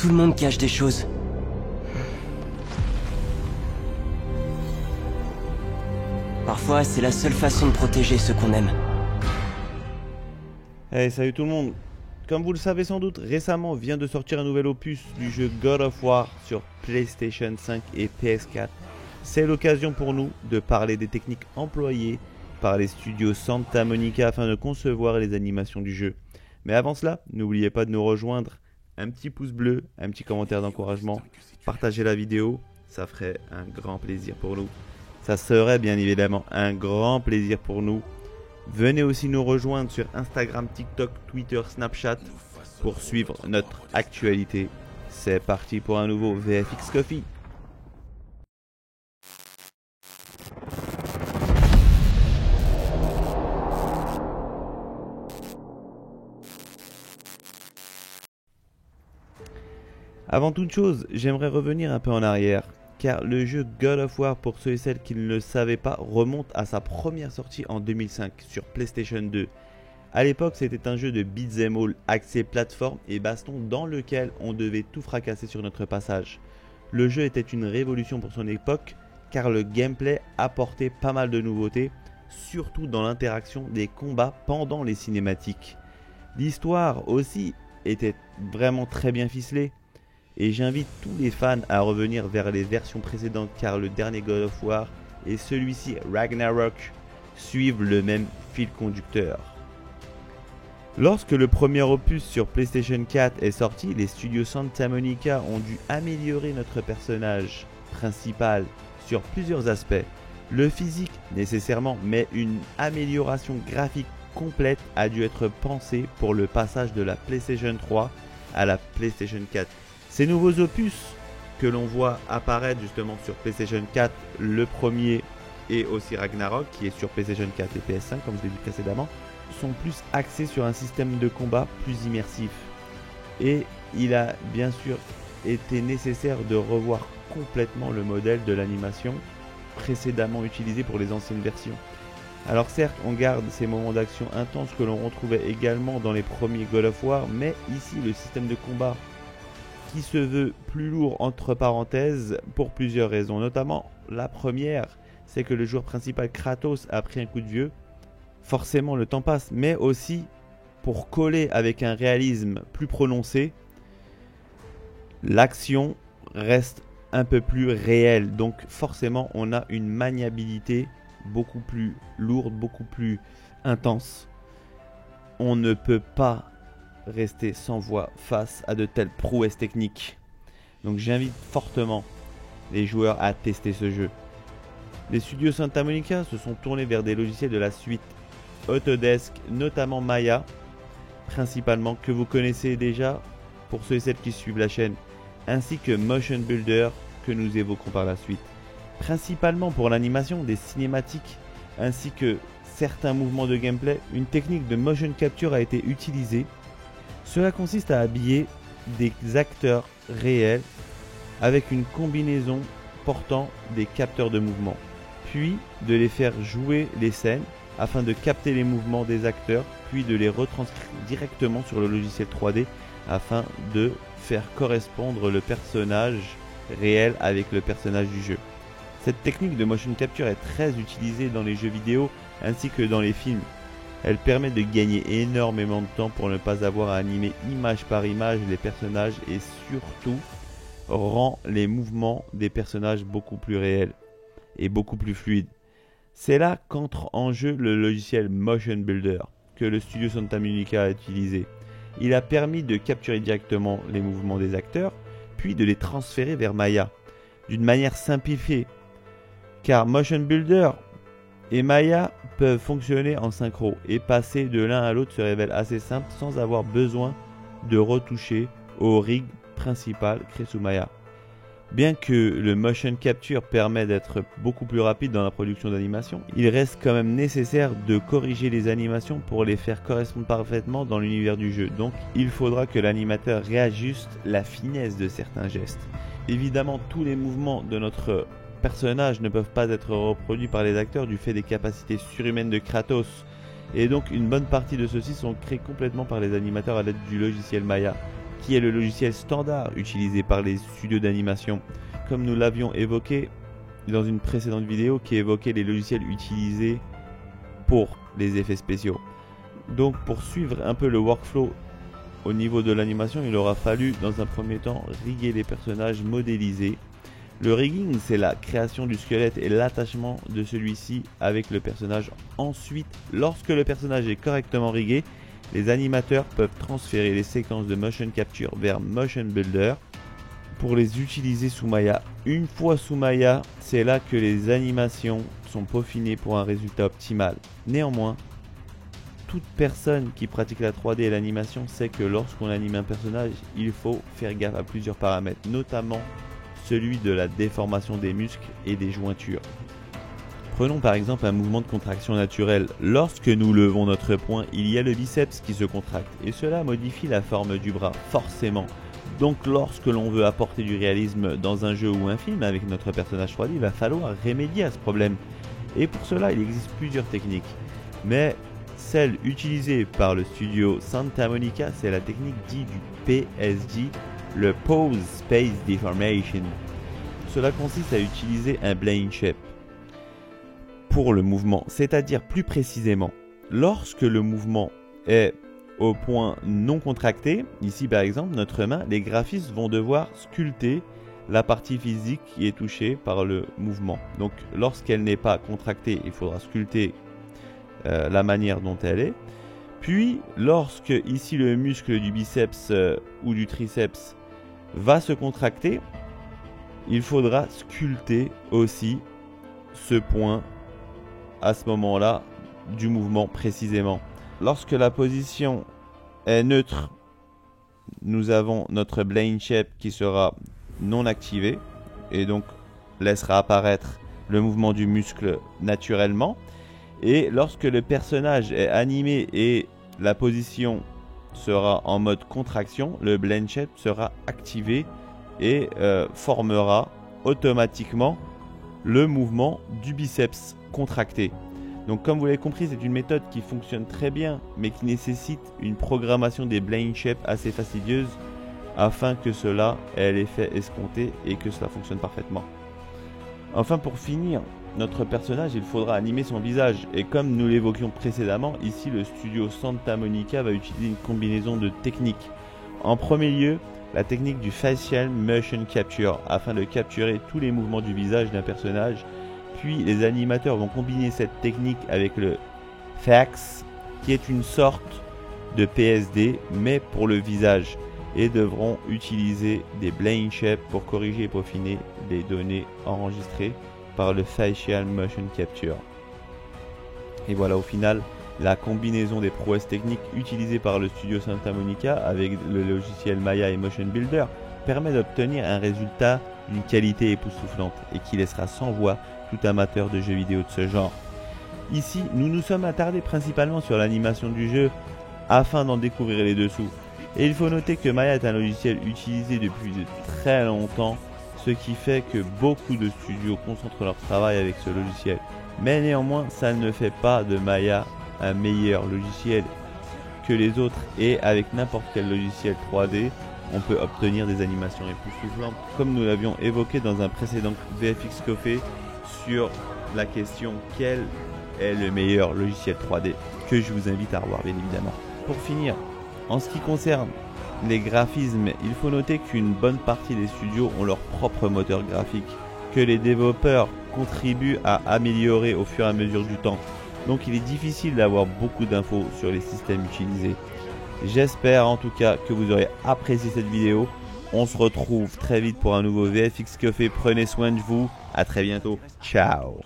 Tout le monde cache des choses. Parfois, c'est la seule façon de protéger ceux qu'on aime. Hey, salut tout le monde. Comme vous le savez sans doute, récemment vient de sortir un nouvel opus du jeu God of War sur PlayStation 5 et PS4. C'est l'occasion pour nous de parler des techniques employées par les studios Santa Monica afin de concevoir les animations du jeu. Mais avant cela, n'oubliez pas de nous rejoindre. Un petit pouce bleu, un petit commentaire d'encouragement, partagez la vidéo, ça ferait un grand plaisir pour nous. Ça serait bien évidemment un grand plaisir pour nous. Venez aussi nous rejoindre sur Instagram, TikTok, Twitter, Snapchat pour suivre notre actualité. C'est parti pour un nouveau VFX Coffee. Avant toute chose, j'aimerais revenir un peu en arrière, car le jeu God of War, pour ceux et celles qui ne le savaient pas, remonte à sa première sortie en 2005 sur PlayStation 2. A l'époque, c'était un jeu de beat'em all axé plateforme et baston dans lequel on devait tout fracasser sur notre passage. Le jeu était une révolution pour son époque, car le gameplay apportait pas mal de nouveautés, surtout dans l'interaction des combats pendant les cinématiques. L'histoire aussi était vraiment très bien ficelée. Et j'invite tous les fans à revenir vers les versions précédentes car le dernier God of War et celui-ci Ragnarok suivent le même fil conducteur. Lorsque le premier opus sur PlayStation 4 est sorti, les studios Santa Monica ont dû améliorer notre personnage principal sur plusieurs aspects. Le physique nécessairement, mais une amélioration graphique complète a dû être pensée pour le passage de la PlayStation 3 à la PlayStation 4. Ces nouveaux opus que l'on voit apparaître justement sur PlayStation 4, le premier et aussi Ragnarok qui est sur PlayStation 4 et PS5 comme je l'ai dit précédemment, sont plus axés sur un système de combat plus immersif. Et il a bien sûr été nécessaire de revoir complètement le modèle de l'animation précédemment utilisé pour les anciennes versions. Alors certes, on garde ces moments d'action intenses que l'on retrouvait également dans les premiers God of War, mais ici le système de combat qui se veut plus lourd entre parenthèses pour plusieurs raisons. Notamment la première, c'est que le joueur principal Kratos a pris un coup de vieux. Forcément le temps passe, mais aussi pour coller avec un réalisme plus prononcé, l'action reste un peu plus réelle. Donc forcément on a une maniabilité beaucoup plus lourde, beaucoup plus intense. On ne peut pas rester sans voix face à de telles prouesses techniques. Donc j'invite fortement les joueurs à tester ce jeu. Les studios Santa Monica se sont tournés vers des logiciels de la suite Autodesk, notamment Maya, principalement, que vous connaissez déjà pour ceux et celles qui suivent la chaîne, ainsi que Motion Builder que nous évoquerons par la suite. Principalement pour l'animation des cinématiques ainsi que certains mouvements de gameplay, une technique de motion capture a été utilisée. Cela consiste à habiller des acteurs réels avec une combinaison portant des capteurs de mouvement, puis de les faire jouer les scènes afin de capter les mouvements des acteurs, puis de les retranscrire directement sur le logiciel 3D afin de faire correspondre le personnage réel avec le personnage du jeu. Cette technique de motion capture est très utilisée dans les jeux vidéo ainsi que dans les films. Elle permet de gagner énormément de temps pour ne pas avoir à animer image par image les personnages et surtout rend les mouvements des personnages beaucoup plus réels et beaucoup plus fluides. C'est là qu'entre en jeu le logiciel Motion Builder que le studio Santa Monica a utilisé. Il a permis de capturer directement les mouvements des acteurs puis de les transférer vers Maya d'une manière simplifiée car Motion Builder et Maya peuvent fonctionner en synchro et passer de l'un à l'autre se révèle assez simple sans avoir besoin de retoucher au rig principal créé sous Maya. Bien que le motion capture permet d'être beaucoup plus rapide dans la production d'animation, il reste quand même nécessaire de corriger les animations pour les faire correspondre parfaitement dans l'univers du jeu. Donc il faudra que l'animateur réajuste la finesse de certains gestes. Évidemment, tous les mouvements de notre personnages ne peuvent pas être reproduits par les acteurs du fait des capacités surhumaines de Kratos. Et donc une bonne partie de ceux-ci sont créés complètement par les animateurs à l'aide du logiciel Maya. qui est le logiciel standard utilisé par les studios d'animation, comme nous l'avions évoqué dans une précédente vidéo qui évoquait les logiciels utilisés pour les effets spéciaux. Donc pour suivre un peu le workflow au niveau de l'animation, il aura fallu dans un premier temps riguer les personnages modélisés. Le rigging, c'est la création du squelette et l'attachement de celui-ci avec le personnage. Ensuite, lorsque le personnage est correctement rigué, les animateurs peuvent transférer les séquences de motion capture vers Motion Builder pour les utiliser sous Maya. Une fois sous Maya, c'est là que les animations sont peaufinées pour un résultat optimal. Néanmoins, toute personne qui pratique la 3D et l'animation sait que lorsqu'on anime un personnage, il faut faire gaffe à plusieurs paramètres, notamment celui de la déformation des muscles et des jointures. Prenons par exemple un mouvement de contraction naturel. Lorsque nous levons notre poing, il y a le biceps qui se contracte et cela modifie la forme du bras, forcément. Donc lorsque l'on veut apporter du réalisme dans un jeu ou un film avec notre personnage 3D, il va falloir remédier à ce problème. Et pour cela, il existe plusieurs techniques. Mais celle utilisée par le studio Santa Monica, c'est la technique dite du PSD, le Pose Space Deformation. Cela consiste à utiliser un plane shape pour le mouvement, c'est-à-dire plus précisément, lorsque le mouvement est au point non contracté, ici par exemple notre main, les graphistes vont devoir sculpter la partie physique qui est touchée par le mouvement. Donc lorsqu'elle n'est pas contractée, il faudra sculpter la manière dont elle est. Puis lorsque ici le muscle du biceps ou du triceps va se contracter, il faudra sculpter aussi ce point à ce moment-là du mouvement précisément. Lorsque la position est neutre, nous avons notre plane shape qui sera non activé et donc laissera apparaître le mouvement du muscle naturellement. Et lorsque le personnage est animé et la position sera en mode contraction, le plane shape sera activé et formera automatiquement le mouvement du biceps contracté. Donc comme vous l'avez compris, c'est une méthode qui fonctionne très bien mais qui nécessite une programmation des plane shapes assez fastidieuse afin que cela ait l'effet escompté et que cela fonctionne parfaitement. Enfin, pour finir notre personnage, il faudra animer son visage et comme nous l'évoquions précédemment, ici le studio Santa Monica va utiliser une combinaison de techniques. En premier lieu, la technique du Facial Motion Capture afin de capturer tous les mouvements du visage d'un personnage. Puis les animateurs vont combiner cette technique avec le FACS qui est une sorte de PSD mais pour le visage et devront utiliser des plane shapes pour corriger et peaufiner les données enregistrées par le Facial Motion Capture. Et voilà au final la combinaison des prouesses techniques utilisées par le studio Santa Monica avec le logiciel Maya et Motion Builder permet d'obtenir un résultat d'une qualité époustouflante et qui laissera sans voix tout amateur de jeux vidéo de ce genre. Ici, nous nous sommes attardés principalement sur l'animation du jeu afin d'en découvrir les dessous. Et il faut noter que Maya est un logiciel utilisé depuis de très longtemps, ce qui fait que beaucoup de studios concentrent leur travail avec ce logiciel. Mais néanmoins, ça ne fait pas de Maya un meilleur logiciel que les autres et avec n'importe quel logiciel 3D, on peut obtenir des animations époustouflantes comme nous l'avions évoqué dans un précédent VFX Café sur la question quel est le meilleur logiciel 3D que je vous invite à revoir bien évidemment. Pour finir, en ce qui concerne les graphismes, il faut noter qu'une bonne partie des studios ont leur propre moteur graphique que les développeurs contribuent à améliorer au fur et à mesure du temps. Donc il est difficile d'avoir beaucoup d'infos sur les systèmes utilisés. J'espère en tout cas que vous aurez apprécié cette vidéo. On se retrouve très vite pour un nouveau VFX Café. Prenez soin de vous. À très bientôt. Ciao.